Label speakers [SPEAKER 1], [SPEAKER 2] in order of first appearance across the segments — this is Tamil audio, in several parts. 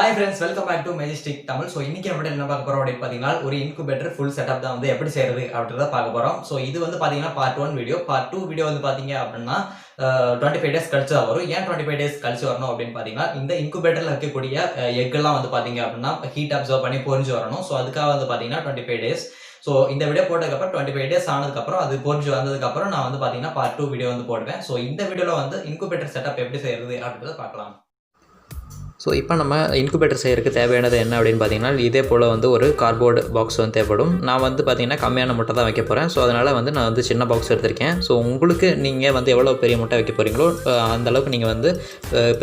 [SPEAKER 1] Hi friends, welcome back to Majestic Tamil. So இன்னைக்கு நம்ம என்ன பார்க்க போறோம் அப்படினு பாத்தீங்கன்னா ஒரு incubator full setup தான் வந்து எப்படி செய்யறது அப்படின்றத பார்க்க போறோம். So இது வந்து பாத்தீங்கன்னா part 1 வீடியோ. part 2 வீடியோ வந்து பாத்தீங்க அப்படினா 25 days கழிச்சு வரும். ஏன் 25 days கழிச்சு வரணும் அப்படினு பாத்தீங்கன்னா இந்த incubatorல இருக்கக்கூடிய எக் எல்லாம் வந்து பாத்தீங்க அப்படினா ஹீட் அப்சர்வ் பண்ணி பொரிஞ்சு வரணும். So அதுக்காக வந்து பாத்தீங்கன்னா 25 days. ஸோ இந்த வீடியோ போட்டதுக்கு அப்புறம் 25 days ஆனதுக்கப்புறம் அது பொரிஞ்சு வந்ததுக்கப்புறம் நான் வந்து பாத்தீங்கன்னா part 2 வீடியோ வந்து போடுவேன். ஸோ இந்த வீடியோவில் வந்து incubator செட்டப் எப்படி செய்யறது அப்படின்றத பார்க்கலாம். ஸோ இப்போ நம்ம இன்குபேட்டர் செய்யறதுக்கு தேவையானது என்ன அப்படின்னு பார்த்தீங்கன்னா இதே போல் வந்து ஒரு கார்ட்போர்டு பாக்ஸ் வந்து தேவைப்படும். நான் வந்து பார்த்தீங்கன்னா கம்மியான முட்டை தான் வைக்க போகிறேன். ஸோ அதனால் வந்து நான் வந்து சின்ன பாக்ஸ் எடுத்திருக்கேன். ஸோ உங்களுக்கு நீங்கள் வந்து எவ்வளோ பெரிய முட்டை வைக்க போகிறீங்களோ அந்தளவுக்கு நீங்கள் வந்து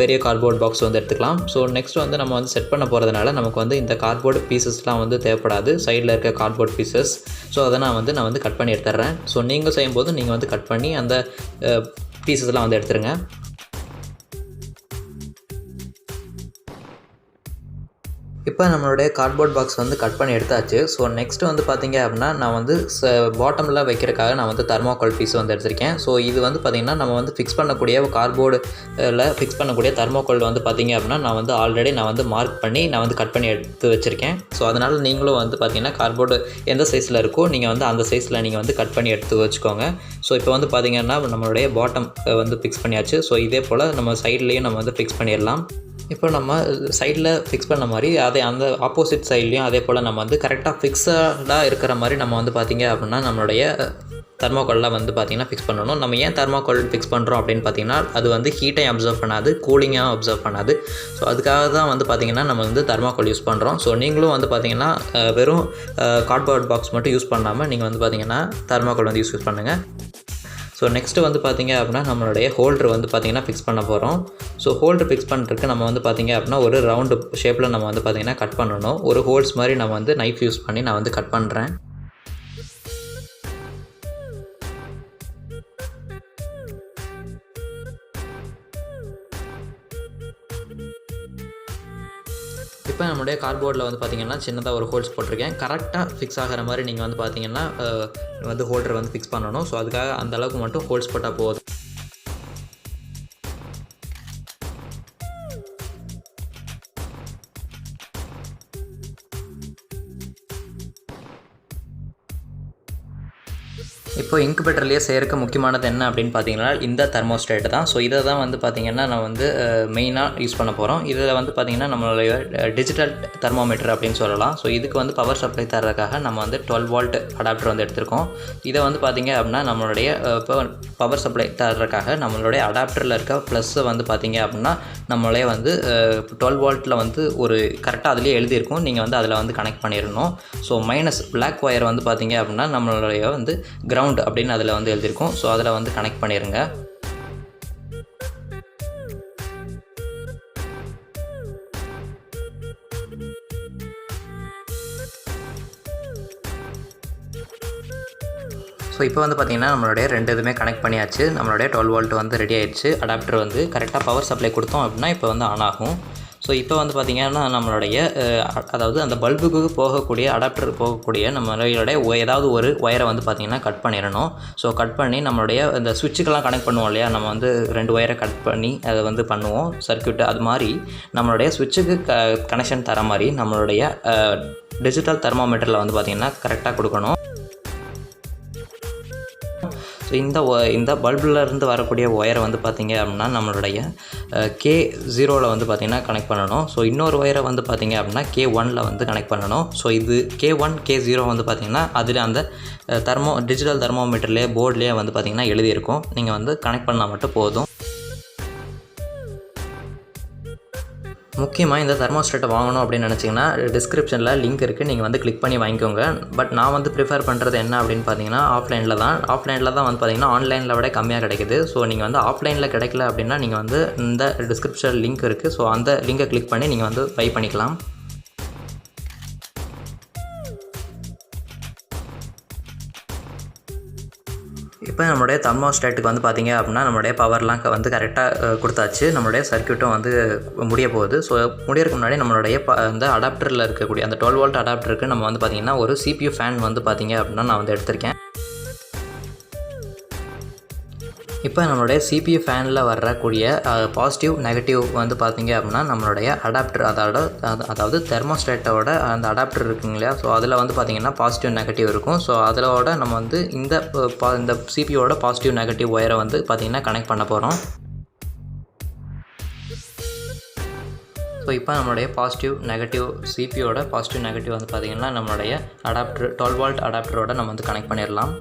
[SPEAKER 1] பெரிய கார்ட்போர்ட் பாக்ஸ் வந்து எடுத்துக்கலாம். ஸோ நெக்ஸ்ட் வந்து நம்ம வந்து செட் பண்ண போகிறதுனால நமக்கு வந்து இந்த கார்ட்போர்டு பீசஸ்லாம் வந்து தேவைப்படாது. சைடில் இருக்க கார்ட்போர்ட் பீசஸ். ஸோ அதை நான் வந்து கட் பண்ணி எடுத்துடுறேன். ஸோ நீங்கள் செய்யும்போது நீங்கள் வந்து கட் பண்ணி அந்த பீசஸ்லாம் வந்து எடுத்துருங்க. இப்போ நம்மளுடைய கார்ட்போர்ட் பாக்ஸ் வந்து கட் பண்ணி எடுத்தாச்சு. ஸோ நெக்ஸ்ட்டு வந்து பார்த்திங்க அப்படின்னா நான் வந்து பாட்டமில் வைக்கிறதுக்காக நான் வந்து தெர்மாக்கோல் பீஸ் வந்து எடுத்திருக்கேன். ஸோ இது வந்து பார்த்திங்கன்னா நம்ம வந்து ஃபிக்ஸ் பண்ணக்கூடிய கார்ட்போர்டில் ஃபிக்ஸ் பண்ணக்கூடிய தெர்மாக்கோல் வந்து பார்த்திங்க அப்படின்னா நான் வந்து ஆல்ரெடி மார்க் பண்ணி நான் வந்து கட் பண்ணி எடுத்து வச்சுருக்கேன். ஸோ அதனால் நீங்களும் வந்து பார்த்திங்கன்னா கார்ட்போர்டு எந்த சைஸில் இருக்கோ நீங்கள் வந்து அந்த சைஸில் நீங்கள் வந்து கட் பண்ணி எடுத்து வச்சுக்கோங்க. ஸோ இப்போ வந்து பார்த்திங்கன்னா நம்மளுடைய பாட்டம் வந்து ஃபிக்ஸ் பண்ணியாச்சு. ஸோ இதே போல் நம்ம சைட்லேயும் நம்ம வந்து ஃபிக்ஸ் பண்ணிடலாம். இப்போ நம்ம சைடில் ஃபிக்ஸ் பண்ண மாதிரி அந்த ஆப்போசிட் சைட்லேயும் அதே போல் நம்ம வந்து கரெக்டாக ஃபிக்ஸடாக இருக்கிற மாதிரி நம்ம வந்து பார்த்திங்க அப்படின்னா நம்மளுடைய தெர்மாக்கோல்லாம் வந்து பார்த்திங்கன்னா ஃபிக்ஸ் பண்ணணும். நம்ம ஏன் தெர்மாக்கோல் ஃபிக்ஸ் பண்ணுறோம் அப்படின்னு பார்த்திங்கன்னா அது வந்து ஹீட்டையும் அப்சர்வ் பண்ணாது, கூலிங்காக அப்சர்வ் பண்ணாது. ஸோ அதுக்காக தான் வந்து பார்த்திங்கன்னா நம்ம வந்து தெர்மாக்கோல் யூஸ் பண்ணுறோம். ஸோ நீங்களும் வந்து பார்த்திங்கன்னா வெறும் கார்ட்போர்ட் பாக்ஸ் மட்டும் யூஸ் பண்ணாமல் நீங்கள் வந்து பார்த்திங்கன்னா தெர்மாக்கோல் வந்து யூஸ் பண்ணுங்கள். ஸோ நெக்ஸ்ட்டு வந்து பார்த்திங்க அப்படின்னா நம்மளுடைய ஹோல்டர் வந்து பார்த்திங்கன்னா ஃபிக்ஸ் பண்ண போகிறோம். ஸோ ஹோல்டர் ஃபிக்ஸ் பண்ணுறதுக்கு நம்ம வந்து பார்த்திங்க அப்படின்னா ஒரு ரவுண்டு ஷேப்பில் நம்ம வந்து பார்த்திங்கன்னா கட் பண்ணணும். ஒரு ஹோல்ஸ் மாதிரி நம்ம வந்து நைஃப் யூஸ் பண்ணி நான் வந்து கட் பண்ணுறேன். இப்போ நம்மளுடைய கார்ட்போர்டில் வந்து பார்த்திங்கன்னா சின்னதாக ஒரு ஹோல்ஸ் போட்டிருக்கேன். கரெக்டாக ஃபிக்ஸ் ஆகிற மாதிரி நீங்கள் வந்து பார்த்திங்கன்னா வந்து ஹோல்டர் வந்து ஃபிக்ஸ் பண்ணணும். ஸோ அதுக்காக அந்தளவுக்கு மட்டும் ஹோல்ஸ் போட்டால் போதும். இப்போ இன்குபேட்டர்லேயே செய்கிறதுக்கு முக்கியமானது என்ன அப்படின்னு பார்த்தீங்கன்னா இந்த தெர்மோஸ்டேட் தான். ஸோ இதை தான் வந்து பார்த்திங்கன்னா நான் வந்து மெயினாக யூஸ் பண்ண போகிறோம். இதில் வந்து பார்த்திங்கன்னா நம்மளுடைய டிஜிட்டல் தெர்மோமீட்டர் அப்படின்னு சொல்லலாம். ஸோ இதுக்கு வந்து பவர் சப்ளை தர்றதுக்காக நம்ம வந்து 12 volt அடாப்டர் வந்து எடுத்திருக்கோம். இதை வந்து பார்த்திங்க அப்படின்னா நம்மளுடைய இப்போ பவர் சப்ளை தர்றதுக்காக நம்மளுடைய அடாப்டரில் இருக்க ப்ளஸ்ஸை வந்து பார்த்திங்க அப்படின்னா நம்மளே வந்து 12 voltல வந்து ஒரு கரெக்டாக அதுலேயே எழுதியிருக்கும். நீங்கள் வந்து அதில் வந்து கனெக்ட் பண்ணிடணும். ஸோ மைனஸ் பிளாக் ஒயர் வந்து பார்த்திங்க அப்படின்னா நம்மளுடைய வந்து கிரவுண்ட் அப்படின்னு அதில் வந்து எழுதியிருக்கும். ஸோ அதில் வந்து கனெக்ட் பண்ணிடுங்க. ஸோ இப்போ வந்து பார்த்திங்கன்னா நம்மளுடைய ரெண்டு இதுவுமே கனெக்ட் பண்ணியாச்சு. நம்மளுடைய 12 volt வந்து ரெடி ஆகிடுச்சு. அடாப்டர் வந்து கரெக்டாக பவர் சப்ளை கொடுத்தோம் அப்படின்னா இப்போ வந்து ஆன் ஆகும். ஸோ இப்போ வந்து பார்த்திங்கன்னா நம்மளுடைய அதாவது அந்த பல்புக்கு போகக்கூடிய அடாப்டர் போகக்கூடிய நம்மளுடைய ஏதாவது ஒரு ஒயரை வந்து பார்த்திங்கன்னா கட் பண்ணிடணும். ஸோ கட் பண்ணி நம்மளுடைய இந்த சுவிட்சுக்கெல்லாம் கனெக்ட் பண்ணுவோம் இல்லையா, நம்ம வந்து 2 ஒயரை கட் பண்ணி அதை வந்து பண்ணுவோம் சர்க்யூட். அது மாதிரி நம்மளுடைய சுவிட்சுக்கு கனெக்ஷன் தர மாதிரி நம்மளுடைய டிஜிட்டல் தெர்மோமீட்டரில் வந்து பார்த்திங்கன்னா கரெக்டாக கொடுக்கணும். ஸோ இந்த பல்பிலேருந்து வரக்கூடிய ஒயரை வந்து பார்த்திங்க அப்படின்னா நம்மளுடைய K0 வந்து பார்த்திங்கன்னா கனெக்ட் பண்ணணும். ஸோ இன்னொரு ஒயரை வந்து பார்த்திங்க அப்படின்னா K1 வந்து கனெக்ட் பண்ணணும். ஸோ இது K1 K0 வந்து பார்த்திங்கன்னா அதில் அந்த டிஜிட்டல் தெர்மோமீட்டர்லேயே போர்ட்லேயே வந்து பார்த்திங்கன்னா எழுதியிருக்கும். நீங்கள் வந்து கனெக்ட் பண்ணால் மட்டும் போதும். முக்கியமாக இந்த தெர்மோஸ்டேட்டை வாங்கணும் அப்படின்னு நினச்சிங்கன்னா டிஸ்கிரிப்ஷனில் லிங்க் இருக்குது, நீங்கள் வந்து கிளிக் பண்ணி வாங்கிக்கோங்க. பட் நான் வந்து ப்ரிஃபர் பண்ணுறது என்ன அப்படின்னு பார்த்தீங்கன்னா ஆஃப்லைனில் தான் வந்து பார்த்திங்கன்னா ஆன்லைனில் விட கம்மியாக கிடைக்குது. ஸோ நீங்கள் வந்து ஆஃப்லைனில் கிடைக்கல அப்படின்னா நீங்கள் வந்து இந்த டிஸ்கிரிப்ஷன் லிங்க் இருக்குது. ஸோ அந்த லிங்கை கிளிக் பண்ணி நீங்கள் வந்து பை பண்ணிக்கலாம். இப்போ நம்மளுடைய தெர்மோஸ்டேட்டுக்கு வந்து பார்த்திங்க அப்படின்னா நம்மளுடைய பவர்லாம் வந்து கரெக்டாக கொடுத்தாச்சு. நம்மளுடைய சர்க்யூட்டும் வந்து முடிய போகுது. ஸோ முடியறதுக்கு முன்னாடி நம்மளுடைய அந்த அடாப்டரில் இருக்கக்கூடிய அந்த 12 volt அடாப்டருக்கு நம்ம வந்து பார்த்திங்கன்னா ஒரு CPU ஃபேன் வந்து பார்த்திங்க அப்படின்னா நான் வந்து எடுத்திருக்கேன். இப்போ நம்மளுடைய CPU ஃபேனில் வரக்கூடிய பாசிட்டிவ் நெகட்டிவ் வந்து பார்த்திங்க அப்படின்னா நம்மளுடைய அடாப்டர் அதாவது தெர்மோஸ்டேட்டோட அந்த அடாப்டர் இருக்குங்க இல்லையா, ஸோ அதில் வந்து பார்த்திங்கன்னா பாசிட்டிவ் நெகட்டிவ் இருக்கும். ஸோ அதோட நம்ம வந்து இந்த CPUவோட பாசிட்டிவ் நெகட்டிவ் ஒயரை வந்து பார்த்திங்கன்னா கனெக்ட் பண்ண போகிறோம். ஸோ இப்போ நம்மளுடைய பாசிட்டிவ் நெகட்டிவ் CPUவோட பாசிட்டிவ் நெகட்டிவ் வந்து பார்த்திங்கன்னா நம்மளுடைய அடாப்டர் 12 volt அடாப்டரோட நம்ம வந்து கனெக்ட் பண்ணிடலாம்.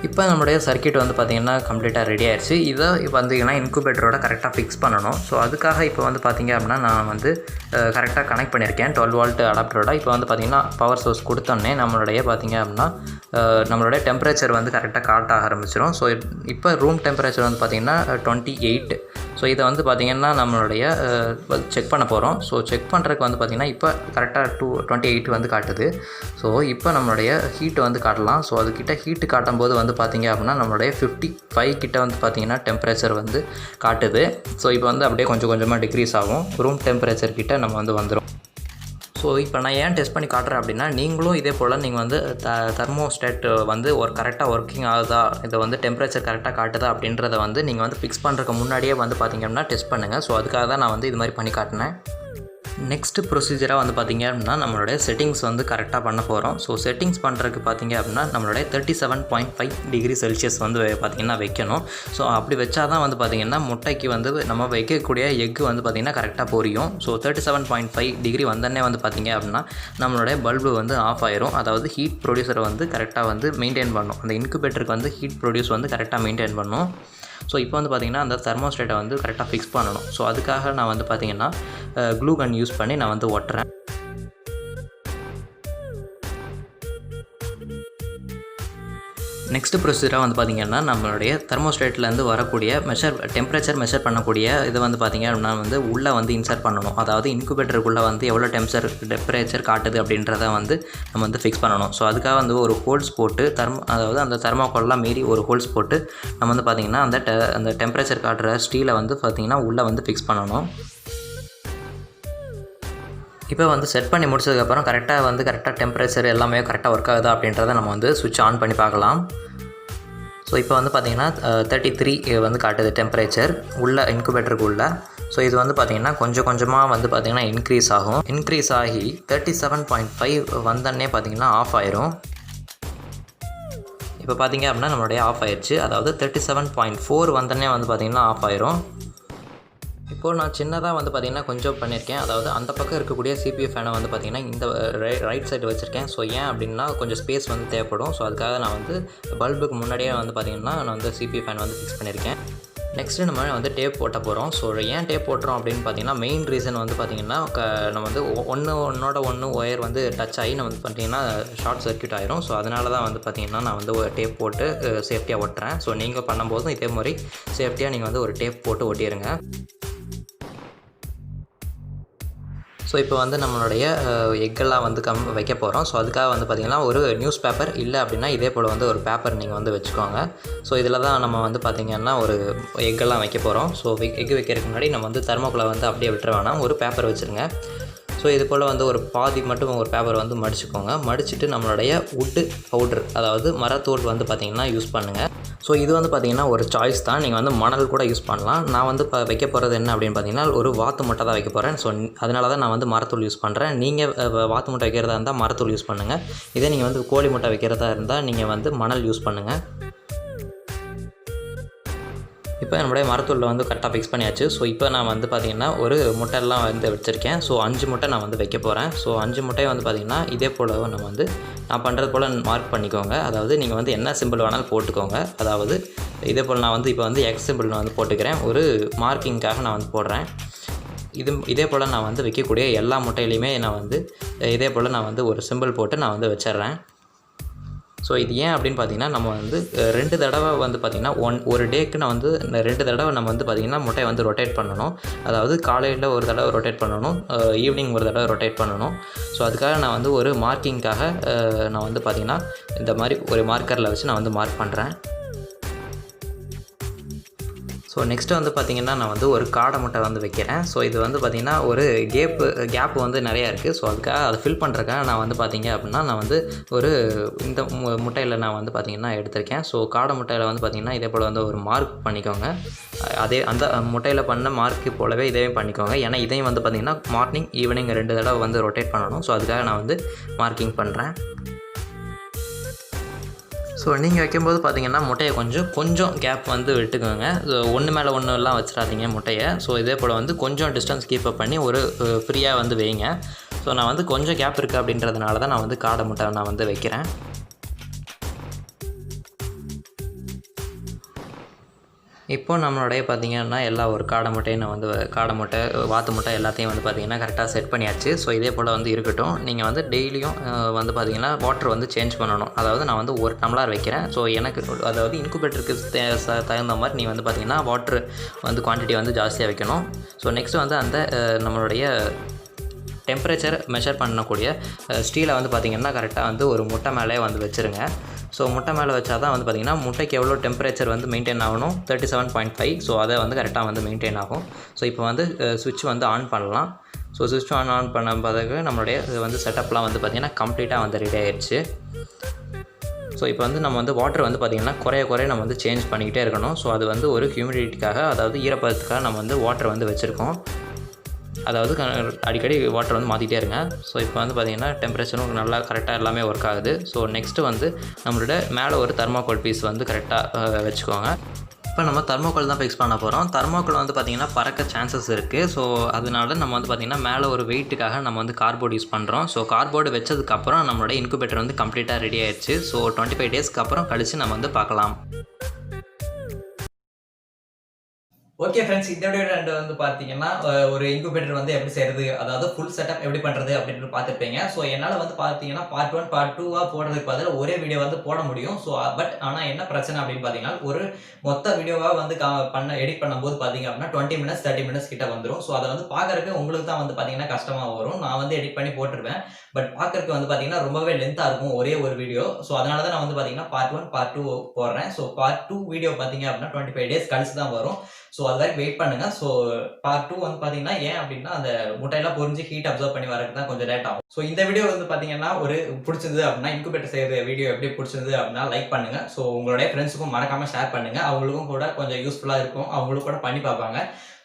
[SPEAKER 1] இப்போ நம்மளுடைய சர்க்கியூட் வந்து பார்த்திங்கன்னா கம்ப்ளீட்டாக ரெடி ஆயிடுச்சு. இதை பார்த்தீங்கன்னா இன்குபேட்டரோட கரெக்டாக ஃபிக்ஸ் பண்ணணும். ஸோ அதுக்காக இப்போ வந்து பார்த்திங்க அப்படின்னா நான் வந்து கரெக்டாக கனெக்ட் பண்ணியிருக்கேன் 12 volt அடாப்டரோட. இப்போ வந்து பார்த்திங்கன்னா பவர் சோர்ஸ் கொடுத்தோன்னே நம்மளுடைய பார்த்திங்க அப்படின்னா நம்மளுடைய டெம்பரேச்சர் வந்து கரெக்டாக காட்ட ஆரம்பிச்சிடும். ஸோ இப்போ ரூம் டெம்பரேச்சர் வந்து பார்த்திங்கன்னா 28. ஸோ இதை வந்து பார்த்திங்கன்னா நம்மளுடைய செக் பண்ண போகிறோம். ஸோ செக் பண்ணுறதுக்கு வந்து பார்த்திங்கன்னா இப்போ கரெக்டாக 28 வந்து காட்டுது. ஸோ இப்போ நம்மளுடைய ஹீட்டு வந்து காட்டலாம். ஸோ அதுக்கிட்ட ஹீட்டு காட்டும்போது வந்து பார்த்திங்க அப்படின்னா நம்மளுடைய 55 கிட்ட வந்து பார்த்திங்கன்னா டெம்பரேச்சர் வந்து காட்டுது. ஸோ இப்போ வந்து அப்படியே கொஞ்சம் கொஞ்சமாக டிக்ரீஸ் ஆகும். ரூம் டெம்பரேச்சர் கிட்ட நம்ம வந்து வந்துடும். ஸோ இப்போ நான் ஏன் டெஸ்ட் பண்ணி காட்டுறேன் அப்படின்னா நீங்களும் இதே போல் நீங்கள் வந்து தெர்மோஸ்டேட் வந்து கரெக்டாக ஒர்க்கிங் ஆகுதா, இதை வந்து டெம்பரேச்சர் கரெக்டாக காட்டுதா அப்படின்றத வந்து நீங்கள் வந்து ஃபிக்ஸ் பண்ணுறதுக்கு முன்னாடியே வந்து பார்த்திங்க அப்படின்னா டெஸ்ட் பண்ணுங்கள். ஸோ அதுக்காக தான் நான் வந்து இது மாதிரி பண்ணி காட்டினேன். நெக்ஸ்ட்டு ப்ரொசீஜராக வந்து பார்த்திங்க அப்படின்னா நம்மளுடைய செட்டிங்ஸ் வந்து கரெக்டாக பண்ண போகிறோம். ஸோ செட்டிங்ஸ் பண்ணுறதுக்கு பார்த்திங்க அப்படின்னா நம்மளுடைய 37.5 டிகிரி செல்சியஸ் வந்து பார்த்திங்கன்னா வைக்கணும். ஸோ அப்படி வச்சா தான் வந்து பார்த்திங்கன்னா முட்டைக்கு வந்து நம்ம வைக்கக்கூடிய எக்கு வந்து பார்த்திங்கன்னா கரெக்டாக பொரியும். ஸோ 37.5 டிகிரி வந்தோடனே வந்து பார்த்திங்க அப்படின்னா நம்மளுடைய பல்பு வந்து ஆஃப் ஆயிரும். அதாவது ஹீட் ப்ரொடியூசரை வந்து கரெக்டாக வந்து மெயின்டைன் பண்ணும். அந்த இன்குபேட்டருக்கு வந்து ஹீட் ப்ரொடியூஸ் வந்து கரெக்டாக மெயின்டைன் பண்ணும். ஸோ இப்போ வந்து பார்த்திங்கன்னா அந்த தெர்மோஸ்டேட்டை வந்து கரெக்டாக ஃபிக்ஸ் பண்ணணும். ஸோ அதுக்காக நான் வந்து பார்த்திங்கன்னா க்ளூ கன் யூஸ் பண்ணி நான் வந்து ஒட்டுறேன். நெக்ஸ்ட்டு ப்ரொசீஜராக வந்து பார்த்திங்கன்னா நம்மளுடைய தெர்மோஸ்டேட்லேருந்து வரக்கூடிய டெம்பரேச்சர் மெஷர் பண்ணக்கூடிய இது வந்து பார்த்திங்க அப்படின்னா வந்து உள்ளே வந்து இன்சர்ட் பண்ணணும். அதாவது இன்குபேட்டருக்குள்ளே வந்து எவ்வளோ டெம்பரேச்சர் காட்டுது அப்படின்றத வந்து நம்ம வந்து ஃபிக்ஸ் பண்ணணும். ஸோ அதுக்காக வந்து ஒரு ஹோல்ஸ் போட்டு அதாவது அந்த தெர்மோகால்லாம் மீறி ஒரு ஹோல்ஸ் போட்டு நம்ம வந்து பார்த்திங்கன்னா அந்த டெம்பரேச்சர் காட்டுற ஸ்டீலை வந்து பார்த்திங்கன்னா உள்ளே வந்து ஃபிக்ஸ் பண்ணணும். இப்போ வந்து செட் பண்ணி முடிச்சதுக்கப்புறம் கரெக்டாக டெம்பரேச்சர் எல்லாமே கரெக்டாக ஒர்க் ஆகுதா அப்படின்றத நம்ம வந்து சுவிட்ச் ஆன் பண்ணி பார்க்கலாம். ஸோ இப்போ வந்து பார்த்திங்கன்னா 33 வந்து காட்டுது டெம்பரேச்சர் உள்ள இன்குபேட்டருக்கு உள்ள. ஸோ இது வந்து பார்த்திங்கன்னா கொஞ்சம் கொஞ்சமாக வந்து பார்த்திங்கன்னா இன்க்ரீஸ் ஆகி 37.5 வந்தோடனே பார்த்திங்கன்னா ஆஃப் ஆயிரும். இப்போ பார்த்திங்க அப்படின்னா நம்மளுடைய ஆஃப் ஆயிடுச்சு. அதாவது 37.4 வந்தோடனே வந்து பார்த்திங்கன்னா ஆஃப் ஆயிரும். இப்போது நான் சின்னதாக வந்து பார்த்திங்கன்னா கொஞ்சம் பண்ணியிருக்கேன். அதாவது அந்த பக்கம் இருக்கக்கூடிய CPU ஃபேனை வந்து பார்த்திங்கன்னா இந்த ரைட் சைடு வச்சுருக்கேன். ஸோ ஏன் அப்படின்னா கொஞ்சம் ஸ்பேஸ் வந்து தேவைப்படும். ஸோ அதுக்காக நான் வந்து பல்புக்கு முன்னாடியே வந்து பார்த்திங்கன்னா நான் வந்து CPU ஃபேன் வந்து ஃபிக்ஸ் பண்ணியிருக்கேன். நெக்ஸ்ட்டு நம்ம வந்து டேப் போட்ட போகிறோம். ஸோ ஏன் டேப் போட்டுறோம் அப்படின்னு பார்த்திங்கன்னா மெயின் ரீசன் வந்து பார்த்திங்கன்னா நம்ம வந்து ஒன்று ஒயர் வந்து டச் ஆகி நம்ம வந்து பார்த்திங்கன்னா ஷார்ட் சர்க்யூட் ஆயிரும். ஸோ அதனால தான் வந்து பார்த்திங்கன்னா நான் வந்து ஒரு டேப் போட்டு சேஃப்டியாக ஒட்டுறேன். ஸோ நீங்கள் பண்ணும்போதும் இதே மாதிரி சேஃப்டியாக நீங்கள் வந்து ஒரு டேப் போட்டு ஒட்டிடுங்க. ஸோ இப்போ வந்து நம்மளுடைய எக்கெல்லாம் வந்து வைக்க போகிறோம். ஸோ அதுக்காக வந்து பார்த்திங்கன்னா ஒரு நியூஸ் பேப்பர் இல்லை அப்படின்னா இதே போல் வந்து ஒரு பேப்பர் நீங்கள் வந்து வச்சுக்கோங்க. ஸோ இதில் தான் நம்ம வந்து பார்த்திங்கன்னா ஒரு எக்கெல்லாம் வைக்க போகிறோம். ஸோ எக் வைக்கிறதுக்கு முன்னாடி நம்ம வந்து தெர்மோக்குள்ளே வந்து அப்படியே விட்டுற வேணாம், ஒரு பேப்பர் வச்சுருங்க. ஸோ இது போல் வந்து ஒரு பாதி மட்டும் ஒரு பேப்பர் வந்து மடிச்சுக்கோங்க. மடிச்சுட்டு நம்மளுடைய வுட்டு பவுட்ரு, அதாவது மரத்தூள் வந்து பார்த்திங்கன்னா யூஸ் பண்ணுங்கள். ஸோ இது வந்து பார்த்திங்கன்னா ஒரு சாய்ஸ் தான். நீங்கள் வந்து மணல் கூட யூஸ் பண்ணலாம். நான் வந்து வைக்க போகிறது என்ன அப்படின்னு பார்த்தீங்கன்னா, ஒரு வாத்து முட்டை தான் வைக்க போகிறேன். ஸோ அதனால தான் நான் வந்து மரத்தூள் யூஸ் பண்ணுறேன். நீங்கள் வாத்து முட்டை வைக்கிறதா இருந்தால் மரத்தூள் யூஸ் பண்ணுங்கள். இதே நீங்கள் வந்து கோழி முட்டை வைக்கிறதா இருந்தால் நீங்கள் வந்து மணல் யூஸ் பண்ணுங்கள். இப்போ நம்மளுடைய மரத்தூளில் வந்து கரெக்டாக ஃபிக்ஸ் பண்ணியாச்சு. ஸோ இப்போ நான் வந்து பார்த்திங்கன்னா ஒரு முட்டையெல்லாம் வந்து வச்சுருக்கேன். ஸோ 5 முட்டை நான் வந்து வைக்க போகிறேன். ஸோ 5 முட்டையை வந்து பார்த்திங்கன்னா இதே போல் நம்ம வந்து நான் பண்ணுறது போல் மார்க் பண்ணிக்கோங்க. அதாவது நீங்கள் வந்து என்ன சிம்பிள் வேணாலும் போட்டுக்கோங்க. அதாவது இதே போல் நான் வந்து இப்போ வந்து எக்ஸ் சிம்பிள் நான் வந்து போட்டுக்கிறேன். ஒரு மார்க்கிங்காக நான் வந்து போடுறேன். இதே போல் நான் வந்து வைக்கக்கூடிய எல்லா முட்டையிலையுமே நான் வந்து இதே போல் நான் வந்து ஒரு சிம்பிள் போட்டு நான் வந்து வச்சிட்றேன். ஸோ இது ஏன் அப்படின்னு பார்த்தீங்கன்னா, நம்ம வந்து 2 தடவை வந்து பார்த்திங்கன்னா ஒரு டேக்கு நான் வந்து 2 தடவை நம்ம வந்து பார்த்திங்கன்னா முட்டையை வந்து ரொட்டேட் பண்ணணும். அதாவது காலையில் ஒரு தடவை ரொட்டேட் பண்ணணும், ஈவினிங் ஒரு தடவை ரொட்டேட் பண்ணணும். ஸோ அதுக்காக நான் வந்து ஒரு மார்க்கிங்காக நான் வந்து பார்த்திங்கன்னா இந்த மாதிரி ஒரு மார்க்கரில் வச்சு நான் வந்து மார்க் பண்ணுறேன். ஸோ நெக்ஸ்ட்டு வந்து பார்த்திங்கன்னா நான் வந்து ஒரு காடை முட்டை வந்து வைக்கிறேன். ஸோ இது வந்து பார்த்திங்கன்னா ஒரு கேப்பு வந்து நிறையா இருக்குது. ஸோ அதுக்காக அதை ஃபில் பண்ணுறதுக்காக நான் வந்து பார்த்திங்க அப்படின்னா நான் வந்து ஒரு இந்த முட்டையில் நான் வந்து பார்த்திங்கன்னா எடுத்திருக்கேன். ஸோ காடை முட்டையில் வந்து பார்த்திங்கன்னா இதே போல் வந்து ஒரு மார்க் பண்ணிக்கோங்க. அதே அந்த முட்டையில் பண்ண மார்க்கு போலவே இதையும் பண்ணிக்கோங்க. ஏன்னா இதையும் வந்து பார்த்திங்கன்னா மார்னிங் ஈவினிங் 2 தடவை வந்து ரொட்டேட் பண்ணணும். ஸோ அதுக்காக நான் வந்து மார்க்கிங் பண்ணுறேன். ஸோ நீங்கள் வைக்கும்போது பார்த்திங்கன்னா முட்டையை கொஞ்சம் கேப் வந்து விட்டுக்கோங்க. ஒன்று மேலே ஒன்றுலாம் வச்சிடாதீங்க முட்டையை. ஸோ இதே போல் வந்து கொஞ்சம் டிஸ்டன்ஸ் கீப் அப் பண்ணி ஒரு ஃப்ரீயாக வந்து வைங்க. ஸோ நான் வந்து கொஞ்சம் கேப் இருக்குது அப்படின்றதுனால தான் நான் வந்து காடை முட்டை நான் வந்து வைக்கிறேன். இப்போ நம்மளுடைய பார்த்திங்கன்னா எல்லா ஒரு காடை முட்டையும் நான் வந்து காடை முட்டை, வாத்து முட்டை எல்லாத்தையும் வந்து பார்த்திங்கன்னா கரெக்டாக செட் பண்ணியாச்சு. ஸோ இதே போல் வந்து இருக்கட்டும். நீங்கள் வந்து டெய்லியும் வந்து பார்த்திங்கன்னா வாட்டர் வந்து சேஞ்ச் பண்ணணும். அதாவது நான் வந்து ஒரு டம்ளர் வைக்கிறேன். ஸோ எனக்கு அதாவது இன்குபேட்டருக்கு தகுந்த மாதிரி நீ வந்து பார்த்திங்கன்னா வாட்ரு வந்து குவான்டிட்டி வந்து ஜாஸ்தியாக வைக்கணும். ஸோ நெக்ஸ்ட்டு வந்து அந்த நம்மளுடைய டெம்பரேச்சர் மெஷர் பண்ணக்கூடிய ஸ்டீலை வந்து பார்த்திங்கன்னா கரெக்டாக வந்து ஒரு முட்டை மேலே வந்து வச்சுருங்க. ஸோ முட்டை மேலே வச்சா தான் வந்து பார்த்திங்கன்னா முட்டைக்கு எவ்வளோ டெம்பரேச்சர் வந்து மெயின்டைன் ஆகணும், 37.5. ஸோ அதை வந்து கரெக்டாக வந்து மெயின்டைன் ஆகும். ஸோ இப்போ வந்து சுவிட்ச் வந்து ஆன் பண்ணலாம். ஸோ சுவிட்ச் ஆன் பண்ண பிறகு நம்மளுடைய வந்து செட்டப்லாம் வந்து பார்த்திங்கன்னா கம்ப்ளீட்டாக வந்து ரெடி ஆகிடுச்சு. ஸோ இப்போ வந்து நம்ம வந்து வாட்டர் வந்து பார்த்திங்கன்னா குறைய நம்ம வந்து சேஞ்ச் பண்ணிக்கிட்டே இருக்கணும். ஸோ அது வந்து ஒரு ஹியூமிடிட்டிக்காக, அதாவது ஈரப்பதத்துக்காக நம்ம வந்து வாட்டர் வந்து வச்சுருக்கோம். அதாவது அடிக்கடி வாட்டர் வந்து மாற்றிட்டே இருங்க. ஸோ இப்போ வந்து பார்த்திங்கன்னா டெம்பரேச்சரும் நல்லா கரெக்டாக எல்லாமே ஒர்க் ஆகுது. ஸோ நெக்ஸ்ட்டு வந்து நம்மளோட மேலே ஒரு தெர்மாக்கோல் பீஸ் வந்து கரெக்டாக வச்சுக்கோங்க. இப்போ நம்ம தெர்மாக்கோல் தான் ஃபிக்ஸ் பண்ண போகிறோம். தெர்மாக்கோல் வந்து பார்த்திங்கன்னா பறக்க சான்சஸ் இருக்குது. ஸோ அதனால நம்ம வந்து பார்த்திங்கன்னா மேலே ஒரு வெயிட்டுக்காக நம்ம வந்து கார்ட்போர்டு யூஸ் பண்ணுறோம். ஸோ கார்ட்போர்டு வச்சதுக்கப்புறம் நம்மளோட இன்குபேட்டர் வந்து கம்ப்ளீட்டாக ரெடி ஆயிடுச்சு. ஸோ 25 டேஸ்க்கு அப்புறம் கழித்து நம்ம வந்து பார்க்கலாம். ஓகே ஃப்ரெண்ட்ஸ், இந்த வீடியோ வந்து பார்த்தீங்கன்னா ஒரு இன்குபேட்டர் வந்து எப்படி செய்யறது, அதாவது ஃபுல் செட்டப் எப்படி பண்ணுறது அப்படின்னு பார்த்துருப்பீங்க. ஸோ என்னால் வந்து பார்த்தீங்கன்னா பார்ட் 1 பார்ட் 2 போடுறதுக்கு பதில் ஒரே வீடியோ வந்து போட முடியும். ஸோ பட் ஆனால் என்ன பிரச்சனை அப்படின்னு பார்த்தீங்கன்னா ஒரு மொத்த வீடியோவாக வந்து எடிட் பண்ணும்போது பார்த்தீங்க அப்படின்னா 20 மினிட்ஸ் 30 மினிட்ஸ் கிட்ட வந்துடும். ஸோ அதை வந்து பார்க்கறதுக்கு உங்களுக்கு தான் வந்து பார்த்தீங்கன்னா கஷ்டமாக வரும். நான் வந்து எடிட் பண்ணி போட்டுருவேன். பட் பார்க்கறதுக்கு வந்து பார்த்தீங்கன்னா ரொம்பவே லென்த்தாக இருக்கும் ஒரே ஒரு வீடியோ. ஸோ அதனால தான் நான் வந்து பார்த்தீங்கன்னா பார்ட் 1 பார்ட் 2 போடுறேன். ஸோ பார்ட் 2 வீடியோ பார்த்தீங்க அப்படின்னா 25 டேஸ் கழிச்சு தான் வரும். ஸோ அது வரைக்கும் வெயிட் பண்ணுங்க. ஸோ பார்ட் 2 வந்து பார்த்தீங்கன்னா ஏன் அப்படின்னா அந்த முட்டையெல்லாம் பொரிஞ்சு ஹீட் அப்சர்வ் பண்ணி வரதுக்கு தான் கொஞ்சம் லேட் ஆகும். ஸோ இந்த வீடியோ வந்து பார்த்தீங்கன்னா ஒரு பிடிச்சது அப்படின்னா இன்குபேட்டர் செய்யற வீடியோ எப்படி பிடிச்சது அப்படின்னா லைக் பண்ணுங்க. ஸோ உங்களுடைய ஃப்ரெண்ட்ஸுக்கும் மறக்காம ஷேர் பண்ணுங்க. அவங்களுக்கும் கூட கொஞ்சம் யூஸ்ஃபுல்லாக இருக்கும். அவங்களும் கூட பண்ணி பார்ப்பாங்க.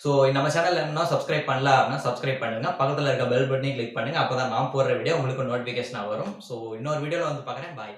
[SPEAKER 1] ஸோ நம்ம சேனல் இன்னும் சப்ஸ்கிரைப் பண்ணல அப்படின்னா சப்ஸ்கிரைப் பண்ணுங்க. பக்கத்தில் இருக்க பெல் பட்டனையும் கிளிக் பண்ணுங்க. அப்போ தான் நான் போடுற வீடியோ உங்களுக்கு நோட்டிஃபிகேஷனாக வரும். ஸோ இன்னொரு வீடியோவில் வந்து பார்க்குறேன். பாய்.